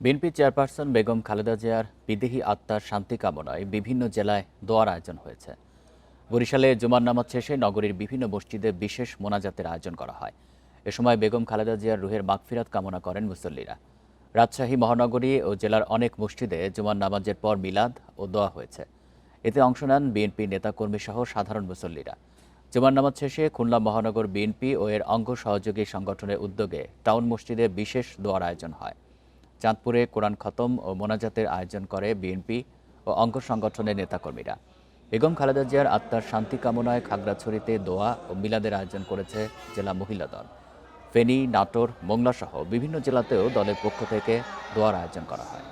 BNP chairperson Begum Khaleda জিয়ার বিদেহী আত্মার শান্তি কামনায় বিভিন্ন জেলায় দোয়ার আয়োজন হয়েছে। বরিশালে জুমার নামাজ শেষে নগরীর বিভিন্ন মসজিদে বিশেষ মোনাজাতের আয়োজন করা হয়। এ সময় বেগম খালেদা জিয়ার রুহের মাগফিরাত কামনা করেন মুসল্লিরা। রাজশাহী মহানগরী ও জেলার অনেক মসজিদে জুমার নামাজের পর মিলাদ ও দোয়া হয়েছে। এতে অংশ নেন বিএনপি নেতাকর্মী সহ সাধারণ মুসল্লিরা। জুমার নামাজ শেষে খুলনা মহানগর বিএনপি ও এর অঙ্গ সহযোগী সংগঠনের উদ্যোগে টাউন মসজিদে বিশেষ দোয়ার আয়োজন হয়। চাঁদপুরে কোরআন খতম ও মোনাজাতের আয়োজন করে বিএনপি ও অঙ্গ সংগঠনের নেতাকর্মীরা। বেগম খালেদা জিয়ার আত্মার শান্তি কামনায় খাগড়াছড়িতে দোয়া ও মিলাদের আয়োজন করেছে জেলা মহিলা দল। ফেনী, নাটোর, মোংলা সহ বিভিন্ন জেলাতেও দলের পক্ষ থেকে দোয়ার আয়োজন করা হয়।